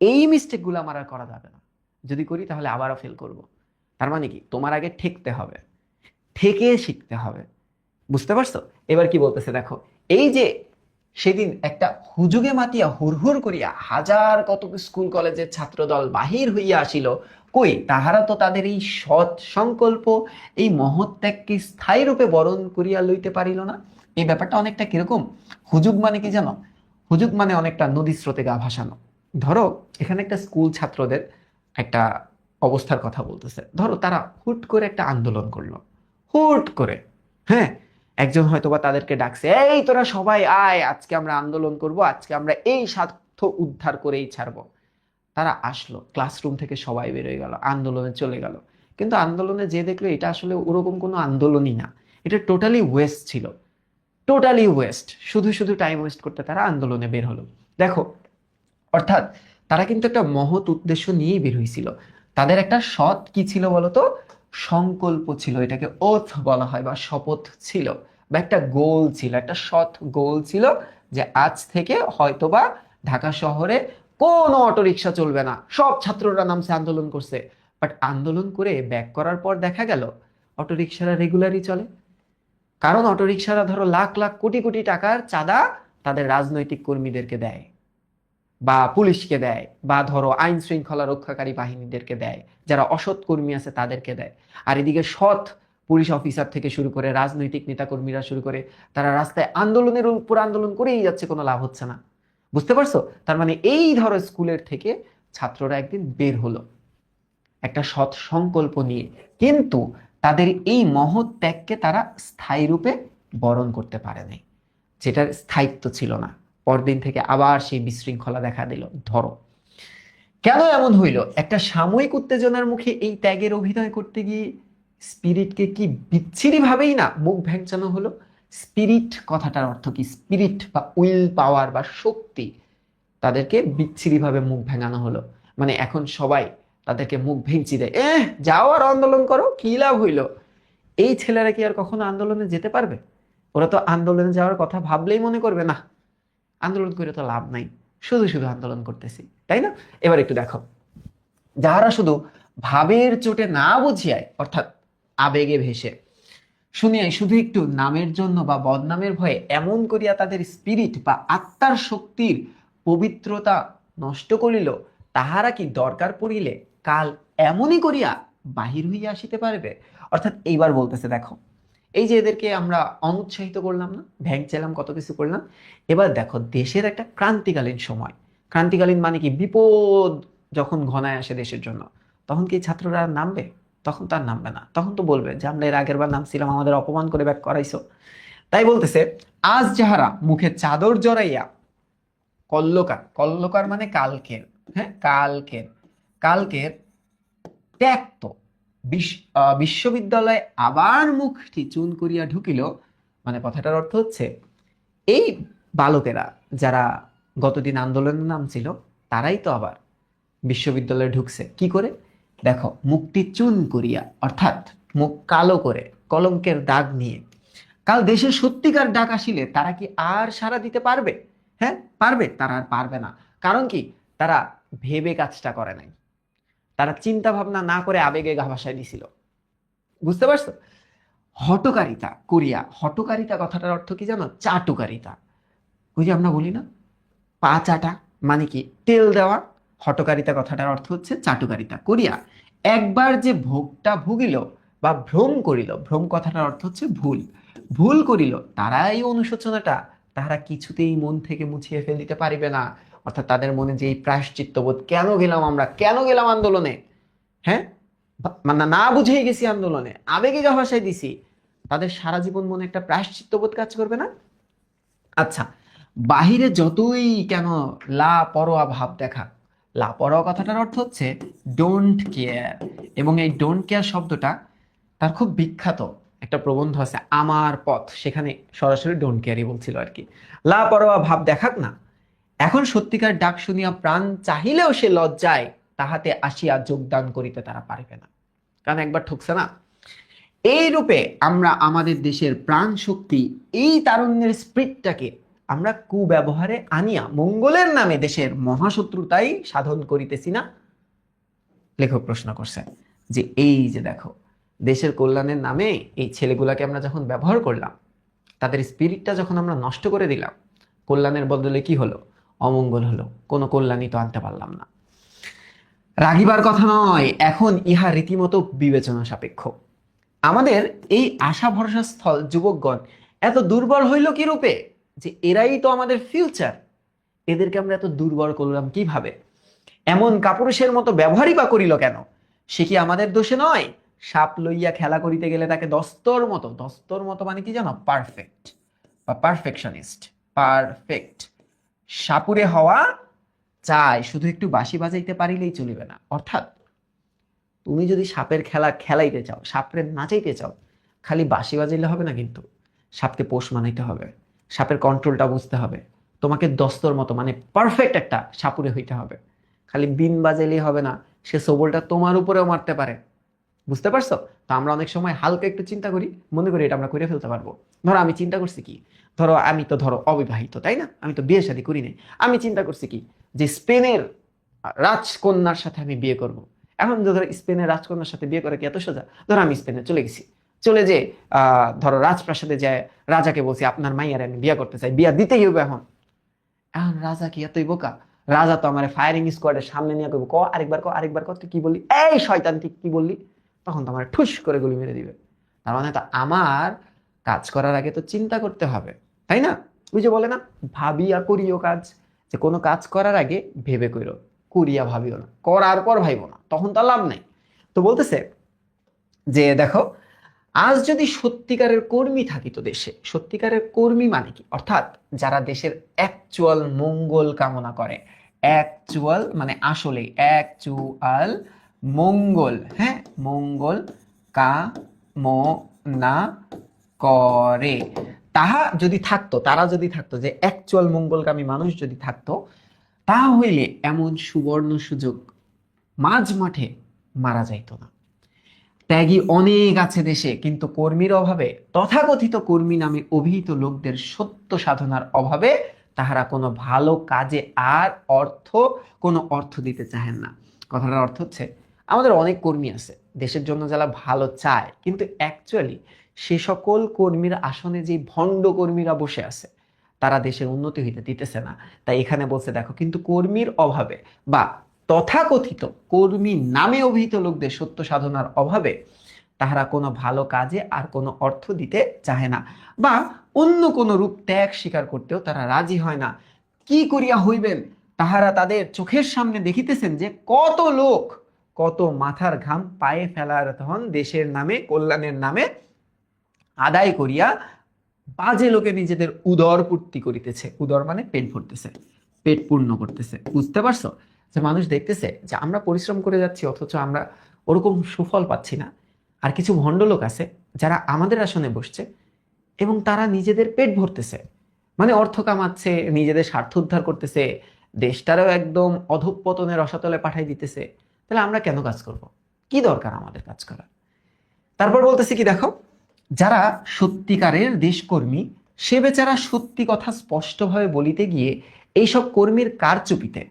এই মিস্টেকগুলো আমার আর করা যাবে না। যদি করি তাহলে আবারও ফেল করব। তার মানে কি, তোমার আগে ঠেকতে হবে, ঠেকে শিখতে হবে। বুঝতে পারছো? এবার কি বলতেছে দেখো, এই যে সেদিন একটা হুজুগে মাতিয়া হুড়হুড় করিয়া হাজার কত স্কুল কলেজের ছাত্রদল বাহির হইয়া আসিল, কই তাহারা তো তাদের এই সৎ সংকল্প, এই মহৎ ত্যাগকে স্থায়ী রূপে বরণ করিয়া লইতে পারিল না। এই ব্যাপারটা অনেকটা কিরকম, হুজুগ মানে কি জানো? হুজুগ মানে অনেকটা নদী স্রোতে গা ভাসানো। ধরো এখানে একটা স্কুল ছাত্রদের একটা অবস্থার কথা বলতেছে। ধরো তারা হুট করে একটা আন্দোলন করলো, হুট করে। হ্যাঁ, একজন হয়তো বা তাদেরকে ডাকছে, এই তোরা সবাই আয়, আজকে আমরা আন্দোলন করব, আজকে আমরা এই স্বার্থ উদ্ধার করেই ছাড়বো। তারা আসলো, ক্লাসরুম থেকে সবাই বেরোয় গেল, আন্দোলনে চলে গেল। কিন্তু আন্দোলনে যে দেখলো এটা আসলে ওরকম কোনো আন্দোলনই না, এটা টোটালি ওয়েস্ট ছিল, টোটালি ওয়েস্ট। শুধু শুধু টাইম ওয়েস্ট করতে তারা আন্দোলনে বের হলো। দেখো, অর্থাৎ তারা কিন্তু একটা মহৎ উদ্দেশ্য নিয়েই বের হয়েছিল। তাদের একটা সৎ কি ছিল বলতো, সংকল্প ছিল, এটাকে ওথ বলা হয়, বা শপথ ছিল, বা একটা গোল ছিল, একটা সৎ গোল ছিল যে আজ থেকে হয়তোবা ঢাকা শহরে কোনো অটোরিকশা চলবে না, সব ছাত্ররা নামছে, আন্দোলন করছে। বাট আন্দোলন করে ব্যাক করার পর দেখা গেল অটোরিকশারা রেগুলারই চলে। কারণ অটোরিকশারা ধরো লাখ লাখ কোটি কোটি টাকার চাঁদা তাদের রাজনৈতিক কর্মীদেরকে দেয়, বা পুলিশকে দেয়, বা ধরো আইন শৃঙ্খলা রক্ষাকারী বাহিনীদেরকে দেয়, যারা অসৎ কর্মী আছে তাদেরকে দেয়। আর এদিকে সৎ পুলিশ অফিসার থেকে শুরু করে রাজনৈতিক নেতাকর্মীরা শুরু করে তারা রাস্তায় আন্দোলনের উপর আন্দোলন করেই যাচ্ছে, কোনো লাভ হচ্ছে না। বুঝতে পারছো? তার মানে এই ধরো স্কুলের থেকে ছাত্ররা একদিন বের হলো একটা সৎ সংকল্প নিয়ে, কিন্তু তাদের এই মহৎ ত্যাগকে তারা স্থায়ী রূপে বরণ করতে পারে নাই, যেটার স্থায়িত্ব ছিল না। পরদিন থেকে আবার সেই বিশৃঙ্খলা দেখা দিল। ধরো কেন এমন হইল? একটা সাময়িক উত্তেজনার মুখে এই ত্যাগের অভিনয় করতে গিয়ে স্পিরিটকে কি বিচ্ছিরি ভাবেই না মুখ ভ্যাংচানো হলো। স্পিরিট কথাটার অর্থ কি? স্পিরিট বা উইল পাওয়ার বা শক্তি, তাদেরকে বিচ্ছিরি ভাবে মুখ ভেঙানো হলো। মানে এখন সবাই তাদেরকে মুখ ভেঙচি দেয়, যাও আর আন্দোলন করো, কি লাভ হইল? এই ছেলেরা কি আর কখনো আন্দোলনে যেতে পারবে? ওরা তো আন্দোলনে যাওয়ার কথা ভাবলেই মনে করবে না, আন্দোলন করে তো লাভ নাই, শুধু শুধু আন্দোলন করতেছি, তাই না? এবার একটু দেখো, যাহারা শুধু ভাবের চোটে না বুঝিয়ায়, অর্থাৎ আবেগে ভেসে শুনিয়াই শুধু একটু নামের জন্য বা বদনামের ভয়ে এমন করিয়া তাদের স্পিরিট বা আত্মার শক্তির পবিত্রতা নষ্ট করিল, তাহারা কি দরকার পড়িলে কাল এমনই করিয়া বাহির হইয়া আসিতে পারবে? অর্থাৎ এইবার বলতেছে, দেখো এই যে এদেরকে আমরা অনুৎসাহিত করলাম না, ভ্যাংচালাম, কত কিছু করলাম, এবার দেখো দেশের একটা ক্রান্তিকালীন সময়, ক্রান্তিকালীন মানে কি, বিপদ যখন ঘনায় আসে দেশের জন্য, তখন কি ছাত্ররা আর নামবে? তখন তার নামবে না, তখন তো বলবে যে আমরা এর আগের বার নামছিলাম, আমাদের অপমান করে ব্যাক করাইছো। তাই বলতেছে, আজ যাহারা মুখে চাদর জড়াইয়া কল্লোকার, কল্লোকার মানে কালকের, হ্যাঁ কালকের, কালকের ত্যাক্ত বিশ্ববিদ্যালয়ে আবার মুখটি চুন করিয়া ঢুকিল। মানে কথাটার অর্থ হচ্ছে, এই বালকেরা যারা গতদিন আন্দোলনের নাম ছিল, তারাই তো আবার বিশ্ববিদ্যালয়ে ঢুকছে কি করে? দেখো, মুখটি চুন করিয়া, অর্থাৎ মুখ কালো করে, কলঙ্কের দাগ নিয়ে। কাল দেশের সত্যিকার ডাক আসিলে তারা কি আর সাড়া দিতে পারবে? হ্যাঁ পারবে? তারা আর পারবে না। কারণ কি? তারা ভেবে কাজটা করে নাই, তারা চিন্তা ভাবনা না করে আবেগে গা ভাসায় দিছিল। বুঝতে পারছো? হটকারিতা করিয়া, হটকারিতা কথাটার অর্থ কি জানো? চাটুকারিতা। ওই যে আমরা বলি না, পা চাটা, মানে কি তেল দেওয়া। হটকারিতা কথাটার অর্থ হচ্ছে চাটুকারিতা করিয়া একবার যে ভোগটা ভুগিল বা ভ্রম করিল, ভ্রম কথাটার অর্থ হচ্ছে ভুল, ভুল করিল, তারা এই অনুশোচনাটা তাহারা কিছুতেই মন থেকে মুছিয়ে ফেলিতে পারিবে না। অর্থাৎ তাদের মনে যে এই প্রায়শ্চিত্তবোধ, কেন গেলাম আমরা, কেন গেলাম আন্দোলনে, হ্যাঁ মানে না বুঝেই গেছি আন্দোলনে, আবেগে গা ভাসায় দিছি, তাদের সারা জীবন মনে একটা প্রায়শ্চিত্তবোধ কাজ করবে না? আচ্ছা, বাহিরে যতই কেন লাপরোয়া ভাব দেখা, লাপরোয়া কথাটার অর্থ হচ্ছে ডোন্ট কেয়ার। এবং এই ডোন্ট কেয়ার শব্দটা, তার খুব বিখ্যাত একটা প্রবন্ধ আছে আমার পথ, সেখানে সরাসরি ডোন্ট কেয়ারই বলছিল আর কি। লাপরোয়া ভাব দেখাক না, এখন সত্যিকার ডাক শুনিয়া প্রাণ চাহিলেও সে লজ্জায় তাহাতে আসিয়া যোগদান করিতে তারা পারিবে না, কারণ একবার ঠকছে না। এই রূপে আমরা আমাদের দেশের প্রাণ শক্তি, এই তারুণ্যের স্পিরিটটাকে আমরা কুব্যবহারে আনিয়া মঙ্গলের নামে দেশের মহাশত্রুতাই সাধন করিতেছি না। লেখক প্রশ্ন করছে যে এই যে দেখো, দেশের কল্যাণের নামে এই ছেলেগুলাকে আমরা যখন ব্যবহার করলাম, তাদের স্পিরিটটা যখন আমরা নষ্ট করে দিলাম, কল্যাণের বদলে কি হলো? অমঙ্গল হলো। কোনো কল্যাণই তো আনতে পারলাম না। রাগিবার কথা নয়, এখন ইহা রীতিমতো বিবেচনা সাপেক্ষ। আমাদের এই আশা ভরসা স্থল যুবকগণ এত দুর্বল হইল কি রূপে, যে এরাই তো আমাদের ফিউচার, এদেরকে আমরা এত দুর্বল করলাম কিভাবে? এমন কাপুরুষের মতো ব্যবহারই বা করিল কেন? সে কি আমাদের দোষে নয়? সাপ লইয়া খেলা করিতে গেলে তাকে দস্তর মতো, দস্তর মতো মানে কি জানো? পারফেক্ট বা পারফেকশনিস্ট, পারফেক্ট সাপুরে হওয়া চাই, শুধু একটু বাঁশি বাজাইতে পারিলেই চলিবে না। অর্থাৎ তুমি যদি সাপের খেলা খেলাইতে চাও, সাপের নাচাইতে চাও, খালি বাঁশি বাজাইলে হবে না, কিন্তু সাপকে পোষ মানাইতে হবে, সাপের কন্ট্রোলটা বুঝতে হবে, তোমাকে দস্তর মতো মানে পারফেক্ট একটা সাপুরে হইতে হবে। খালি বিন বাজাইলেই হবে না, সে সবলটা তোমার উপরেও মারতে পারে, বুঝতে পারছো? তো আমরা অনেক সময় হালকা একটু চিন্তা করি, মনে করি এটা আমরা করে ফেলতে পারবো। ধরো আমি চিন্তা করছি কি, ধরো আমি তো ধরো অবিবাহিত, তাই না, আমি তো বিয়ে শাদী করি নাই। আমি চিন্তা করছি কি, যে স্পেনের রাজকন্যার সাথে আমি বিয়ে করব। এখন ধরো স্পেনের রাজকন্যার সাথে বিয়ে করা কি এত সোজা? ধরো আমি স্পেনে চলে গেছি, চলে যে ধরো রাজপ্রাসাদে যায়, রাজাকে বলছি আপনার মাইয়ারে আমি বিয়ে করতে চাই, বিয়া দিতেই হবে। এখন এখন রাজা কি এতই বোকা? রাজা তো আমার ফায়ারিং স্কোয়াডের সামনে নিয়ে কইব, ক আরেকবার ক আরেকবার ক, তুই কি বললি, এই শয়তান তুই কি বললি? তখন তো আমার ঠুস করে গুলি মেরে দিবে। তার মানে তো আমার কাজ করার আগে তো চিন্তা করতে হবে, তাই না? ওই যে বলে না, ভাবিয়া করিও কাজ। যে কোনো কাজ করার আগে ভেবে কইরো, করিয়া ভাবিও না, করার পর ভাইবো না, তখন তো লাভ নাই। তো বলতেছে যে দেখো, আজ যদি সত্যিকারের কর্মী থাকিত দেশে, সত্যিকারের কর্মী মানে কি, অর্থাৎ যারা দেশের অ্যাকচুয়াল মঙ্গল কামনা করে, অ্যাকচুয়াল মানে আসলে অ্যাকচুয়াল মঙ্গল, হ্যাঁ, মঙ্গল কামনা করে, তাহা যদি থাকতো, তারা যদি থাকতো, যে অ্যাকচুয়াল মঙ্গলকামী মানুষ যদি থাকতো, তা হইলে এমন সুবর্ণ সুযোগ মাঝ মাঠে মারা যাইতো না। ত্যাগী অনেক আছে দেশে, কিন্তু কর্মীর অভাবে, তথাকথিত কর্মী নামে অভিহিত লোকদের সত্য সাধনার অভাবে তাহারা কোনো ভালো কাজে আর কোনো অর্থ দিতে চাহেন না। কথাটার অর্থ হচ্ছে, আমাদের অনেক কর্মী আছে দেশের জন্য যারা ভালো চায়, কিন্তু অ্যাকচুয়ালি সে সকল কর্মীর আসনে যে ভণ্ড কর্মীরা বসে আছে, তারা দেশের উন্নতি হইতে দিতেছে না। তাই এখানে বলছে দেখো, কিন্তু কর্মীর অভাবে বা তথাকথিত কর্মী নামে অভিহিত লোকদের সত্য সাধনার অভাবে তাহারা কোনো ভালো কাজে আর কোনো অর্থ দিতে চাহে না, বা অন্য কোনো রূপ ত্যাগ স্বীকার করতেও তারা রাজি হয় না। কি করিয়া হইবেন, তাহারা তাদের চোখের সামনে দেখিতেছেন যে কত লোক কত মাথার ঘাম পায়ে ফেলার তখন দেশের নামে, কল্যাণের নামে আদায় করিয়া বাজে লোকে নিজেদের উদর পূর্তি করিতেছে। উদর মানে পেট ভরতেছে, পেট পূর্ণ করতেছে। বুঝতে পারছো? যে মানুষ দেখতেছে যে আমরা পরিশ্রম করে যাচ্ছি, অথচ আমরা ওরকম সুফল পাচ্ছি না। আর কিছু ভণ্ড লোক আছে যারা আমাদের আসনে বসছে এবং তারা নিজেদের পেট ভরতেছে, মানে অর্থ কামাচ্ছে, নিজেদের স্বার্থ উদ্ধার করতেছে, দেশটারও একদম অধঃপতনের রসাতলে পাঠাই দিতেছে। তাহলে আমরা কেন কাজ করব? কি দরকার আমাদের কাজ করার? তারপর বলতেছি কি দেখো, যারা সত্যিকারের দেশকর্মী, সে বেচারা সত্যি কথা স্পষ্টভাবে বলিতে গিয়ে এইসব কর্মীর কারচুপিতে,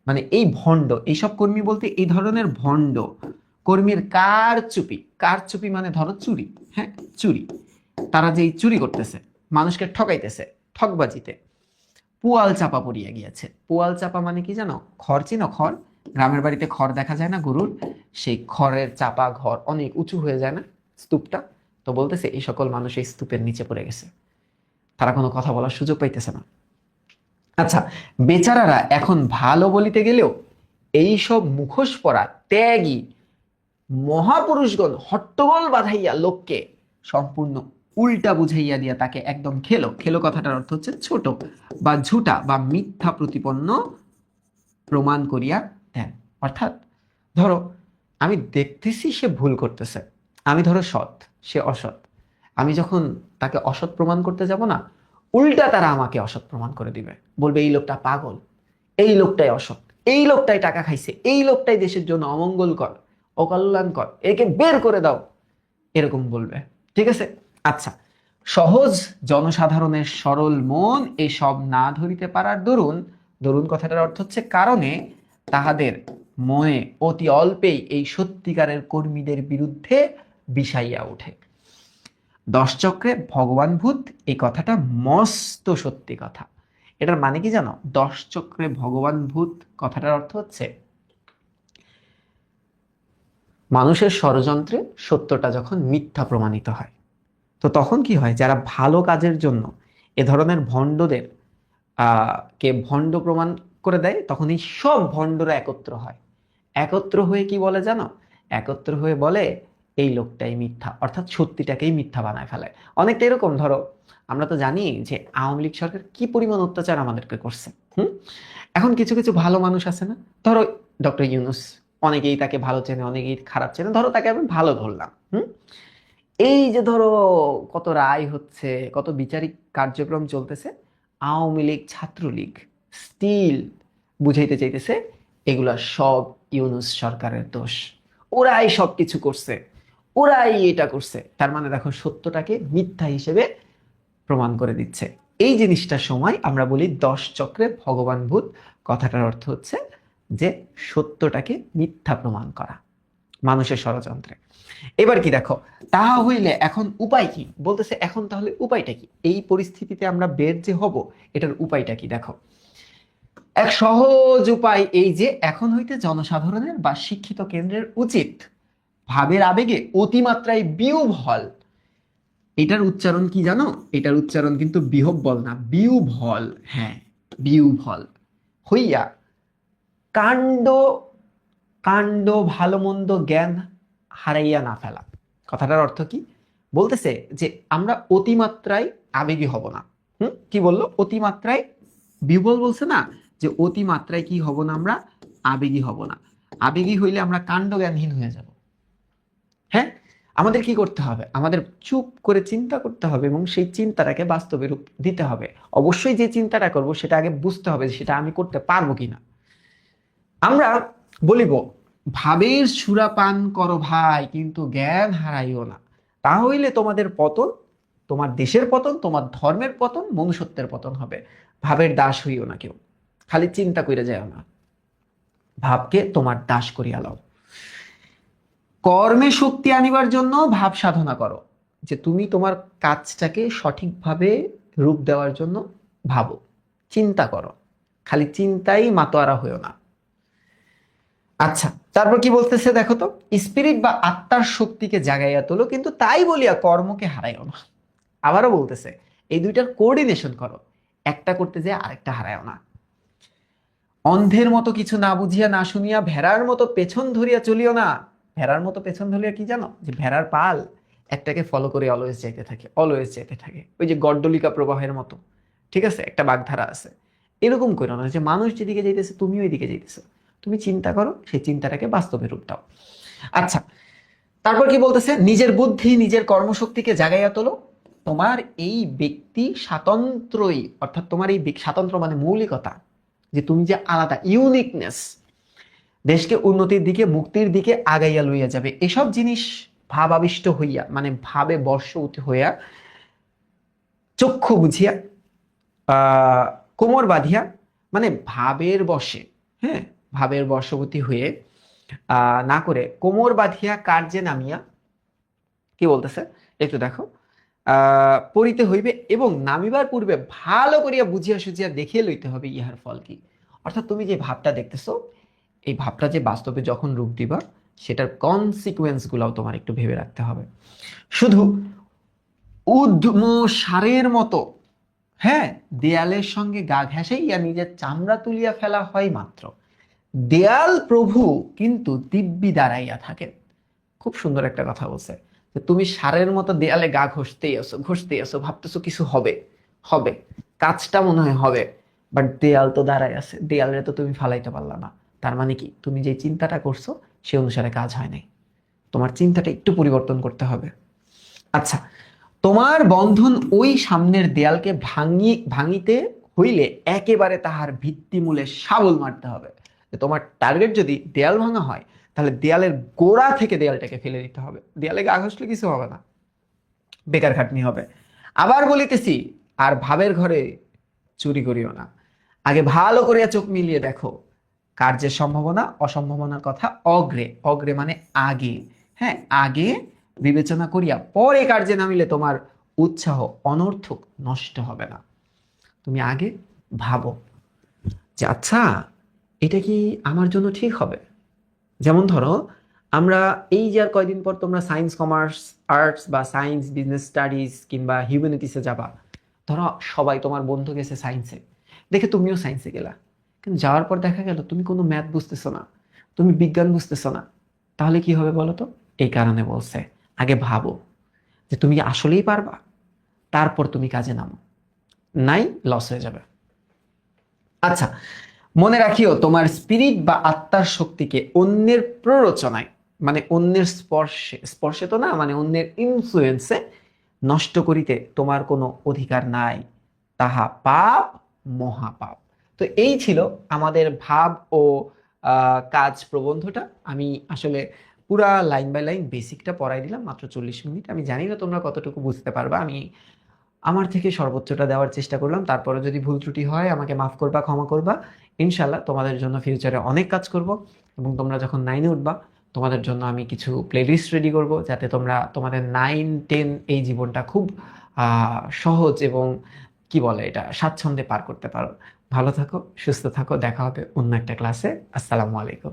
মানে এই ভণ্ড, এইসব কর্মী বলতে এই ধরনের ভণ্ড কর্মীর কারচুপি, কারচুপি মানে ধরো চুরি, হ্যাঁ চুরি, তারা যেই চুরি করতেছে, মানুষকে ঠকাইতেছে, ঠকবাজিতে পুয়াল চাপা পড়িয়া গিয়াছে। পুয়াল চাপা মানে কি জানো? খড় চিনো? খড়, গ্রামের বাড়িতে খড় দেখা যায় না গরুর, সেই খড়ের চাপা ঘর অনেক উঁচু হয়ে যায় না স্তূপটা? তো বলতেছে এই সকল মানুষ এই স্তূপের নিচে পড়ে গেছে, তারা কোনো কথা বলার সুযোগ পাইতেছে না। আচ্ছা, বেচারারা এখন ভালো বলিতে গেলেও এইসব মুখোশ পরা ত্যাগী মহাপুরুষগণ হট্টগোল বাঁধাইয়া লোককে সম্পূর্ণ উল্টা বুঝাইয়া দিয়া তাকে একদম খেলো, খেলো কথাটার অর্থ হচ্ছে ছোট বা ঝুটা বা মিথ্যা প্রতিপন্ন প্রমাণ করিয়া দেন। অর্থাৎ ধরো আমি দেখতেছি সে ভুল করতেছে, আমি ধরো সৎ, সে অসৎ, আমি যখন তাকে অসৎ প্রমাণ করতে যাব না, উল্টা তারা আমাকে অসৎ প্রমাণ করে দিবে, বলবে এই লোকটা পাগল, এই লোকটাই অসৎ, এই লোকটাই টাকা খাইছে, এই লোকটাই দেশের জন্য অমঙ্গলকর, অকল্যাণকর, একে বের করে দাও, এরকম বলবে। ঠিক আছে? আচ্ছা, সহজ জনসাধারণের সরল মন এসব না ধরিতে পারার দরুন, দরুন কথাটার অর্থ হচ্ছে কারণে, তাহাদের মনে অতি অল্পেই এই সত্যিকারের কর্মীদের বিরুদ্ধে বিষাইয়া ওঠে। দশচক্রে ভগবান ভূত, এই কথাটা মস্ত সত্যি কথা। এটার মানে কি জানো? দশচক্রে ভগবান ভূত কথাটার অর্থ হচ্ছে, মানুষের ষড়যন্ত্রে সত্যটা যখন মিথ্যা প্রমাণিত হয়, তো তখন কি হয়, যারা ভালো কাজের জন্য এ ধরনের ভণ্ডদের কে ভণ্ড প্রমাণ করে দেয়, তখন এই সব ভণ্ডরা একত্র হয়। একত্র হয়ে কি বলে জানো? একত্র হয়ে বলে এই লোকটাই মিথ্যা, অর্থাৎ সত্যিটাকেই মিথ্যা বানায় ফেলে। অনেকটা এরকম, ধরো আমরা তো জানি যে আওয়ামী লীগ সরকার কি পরিমাণ অত্যাচার আমাদেরকে করছে। এখন কিছু কিছু ভালো মানুষ আছে না, ধরো ডক্টর ইউনূস, অনেকেই তাকে ভালো চেনে, অনেকেই খারাপ চেনে, ধরো তাকে আমি ভালো ধরলাম। এই যে ধরো কত রায় হচ্ছে, কত বিচারিক কার্যক্রম চলতেছে, আওয়ামী লীগ ছাত্রলীগ স্টিল বুঝাইতে চাইতেছে এগুলা সব ইউনূস সরকারের দোষ, ওরাই সবকিছু করছে, ওরাই এটা করছে, তার মানে দেখো সত্যটাকে মিথ্যা হিসেবে প্রমাণ করে দিচ্ছে। এই জিনিসটার সময় আমরা বলি 10 চক্রে ভগবান ভূত। কথাটার অর্থ হচ্ছে যে সত্যটাকে মিথ্যা প্রমাণ করা মানুষের ষড়যন্ত্রে। এবার কি দেখো, তাহা হইলে এখন উপায় কি বলতেছে, এখন তাহলে উপায়টা কি, এই পরিস্থিতিতে আমরা বের যে হব এটার উপায়টা কি? দেখো, এক সহজ উপায় এই যে এখন হইতে জনসাধারণের বা শিক্ষিত কেন্দ্রের উচিত ভাবের আবেগে অতিমাত্রায় বিহ্বল, এটার উচ্চারণ কি জানো? এটার উচ্চারণ কিন্তু বিহব্বল না, বিহ্বল। হ্যাঁ, বিহ্বল হইয়া কাণ্ড কাণ্ড ভালো মন্দ জ্ঞান হারাইয়া না ফেলা। কথাটার অর্থ কি বলতেছে? যে আমরা অতিমাত্রায় আবেগী হব না। কি বললো? অতিমাত্রায় বিহ্বল বলছে না, যে অতিমাত্রায় কি হব না, আমরা আবেগী হব না। আবেগী হইলে আমরা কাণ্ড জ্ঞানহীন হয়ে যাব। হ্যাঁ, আমাদের কি করতে হবে? আমাদের চুপ করে চিন্তা করতে হবে এবং সেই চিন্তাটাকে বাস্তবে রূপ দিতে হবে। অবশ্যই যে চিন্তাটা করব সেটা আগে বুঝতে হবে যে সেটা আমি করতে পারবো কিনা। আমরা বলিব, ভাবের সুরাপান করো ভাই, কিন্তু জ্ঞান হারাইও না, তা হইলে তোমাদের পতন, তোমার দেশের পতন, তোমার ধর্মের পতন, মনুষ্যত্বের পতন হবে। ভাবের দাস হইও না কেউ, খালি চিন্তা করে যাও না, ভাবকে তোমার দাস করিয়া লও। কর্মে শক্তি আনিবার জন্য ভাব সাধনা করো, যে তুমি তোমার কাজটাকে সঠিকভাবে রূপ দেওয়ার জন্য ভাবো, চিন্তা করো, খালি চিন্তাই মাতোয়ারা হইও না। আচ্ছা, তারপর কি বলতেছে দেখো তো, স্পিরিট বা আত্মার শক্তিকে জাগাইয়া তোলো, কিন্তু তাই বলিয়া কর্মকে হারাইও না। আবারও বলতেছে, এই দুইটার কোঅর্ডিনেশন করো, একটা করতে যেয়ে আরেকটা হারাইও না। অন্ধের মতো কিছু না বুঝিয়া না শুনিয়া ভেড়ার মতো পেছন ধরিয়া চলিও না। ভেড়ার মতো পেছন ধরিয়া কি জানো? যে ভেড়ার পাল একটাকে ফলো করে অলওয়েজ যাইতে থাকে, অলওয়েজ যাইতে থাকে, ওই যে গড্ডলিকা প্রবাহের মতো। ঠিক আছে, একটা বাগধারা আছে। এরকম করো না যে মানুষ যেদিকে যাইতেছে তুমি ওই দিকে যাইতেছো। তুমি চিন্তা করো, সেই চিন্তাটাকে বাস্তবে রূপ দাও। আচ্ছা, তারপর কি বলতেছে? নিজের বুদ্ধি নিজের কর্মশক্তিকে জাগাইয়া তোলো। তোমার এই ব্যক্তি স্বাতন্ত্রই, অর্থাৎ তোমার এই স্বাতন্ত্র মানে মৌলিকতা, যে তুমি যে আলাদা, ইউনিকনেস, দেশকে উন্নতির দিকে মুক্তির দিকে আগাইয়া লইয়া যাবে, এসব জিনিস ভাবাবিষ্ট হইয়া, মানে ভাবে বর্ষভূত হইয়া, চক্ষু বুঝিয়া, কোমর বাঁধিয়া, মানে ভাবের বশে, হ্যাঁ, ভাবের বশবর্তী হয়ে না করে কোমর বাঁধিয়া কার্যে নামিয়া, কি বলতেছে একটু দেখো, পড়িতে হইবে এবং নামিবার পূর্বে ভালো করিয়া বুঝিয়া সুঝিয়া দেখিয়া লইতে হবে ইহার ফল কি। অর্থাৎ তুমি যে ভাবটা দেখতেছো, এই ভাবটা যে বাস্তবে যখন রূপ দিবা, সেটার কনসিকুয়েন্স গুলাও তোমার একটু ভেবে রাখতে হবে। শুধু উদ্ম সারের মতো, হ্যাঁ, দেয়ালের সঙ্গে গা ঘেঁষাইয়া নিজের চামড়া তুলিয়া ফেলা হয় মাত্র। দেয়াল প্রভু কিন্তু দিব্যি দাঁড়াইয়া থাকেন। খুব সুন্দর একটা কথা বলছে, যে তুমি সারের মতো দেয়ালে গা ঘষতেই আসো, ভাবতেছো কিছু হবে, হবে, কাজটা মনে হয় হবে, বাট দেয়াল তো দাঁড়ায় আছে, দেয়ালে তো তুমি ফালাইতে পারলা না। তার মানে কি? তুমি যে চিন্তাটা করছো সে অনুসারে কাজ হয় নাই, তোমার চিন্তাটা একটু পরিবর্তন করতে হবে। আচ্ছা, তোমার বন্ধন ওই সামনের দেয়ালকে ভাঙিতে হইলে একেবারে তাহার ভিত্তিমূলে শাবল মারতে হবে। তোমার টার্গেট যদি দেয়াল ভাঙা হয়, তাহলে দেয়ালের গোড়া থেকে দেয়ালটাকে ফেলে দিতে হবে। দেয়ালে গা ঘষলে কিছু হবে না, বেকার খাটনি হবে। আবার বলিতেছি, আর ভাবের ঘরে চুরি করিও না। আগে ভালো করিয়া চোখ মিলিয়ে দেখো, কার্যের সম্ভাবনা অসম্ভাবনার কথা অগ্রে, অগ্রে মানে আগে, হ্যাঁ, আগে বিবেচনা করিয়া পরে কার্যে নামিলে তোমার উৎসাহ অনর্থক নষ্ট হবে না। তুমি আগে ভাবো যে আচ্ছা, এটা কি আমার জন্য ঠিক হবে? যেমন ধরো, আমরা এই যে আর কয়দিন পর তোমরা সায়েন্স কমার্স আর্টস বা সায়েন্স বিজনেস স্টাডিজ কিংবা হিউম্যানিটিসে যাবা। ধরো সবাই, তোমার বন্ধু গেছে সায়েন্সে, দেখে তুমিও সায়েন্সে গেলা, কিন্তু যাওয়ার পর দেখা গেল তুমি কোনো ম্যাথ বুঝতেছো না, তুমি বিজ্ঞান বুঝতেছো না। তাহলে কি হবে বলো তো? এই কারণে বলছে আগে ভাবো যে তুমি কি আসলেই পারবা, তারপর তুমি কাজে নামো, নাই লস হয়ে যাবে। আচ্ছা, মনে রাখিও, তোমার স্পিরিট বা আত্মার শক্তিকে অন্যের প্ররোচনায়, মানে অন্যের স্পর্শে, স্পর্শে তো না, মানে অন্যের ইনফ্লুয়েন্সে নষ্ট করিতে তোমার কোনো অধিকার নাই, তাহা পাপ, মহাপাপ। তো এই ছিল আমাদের ভাব ও কাজ প্রবন্ধটা। আমি আসলে পুরা লাইন বাই লাইন বেসিকটা পড়াই দিলাম মাত্র 40 মিনিট। আমি জানি না তোমরা কতটুকু বুঝতে পারবা, আমি আমার থেকে সর্বোচ্চটা দেওয়ার চেষ্টা করলাম। তারপরে যদি ভুল ত্রুটি হয় আমাকে মাফ করবা, ক্ষমা করবা। ইনশাল্লাহ তোমাদের জন্য ফিউচারে অনেক কাজ করব, এবং তোমরা যখন 9-এ উঠবা তোমাদের জন্য আমি কিছু প্লেলিস্ট রেডি করব, যাতে তোমরা তোমাদের 9-10 এই জীবনটা খুব সহজ এবং কি বলে এটা স্বাচ্ছন্দ্যে পার করতে পারো। ভালো থাকো, সুস্থ থাকো, দেখা হবে অন্য একটা ক্লাসে। আসসালামু আলাইকুম।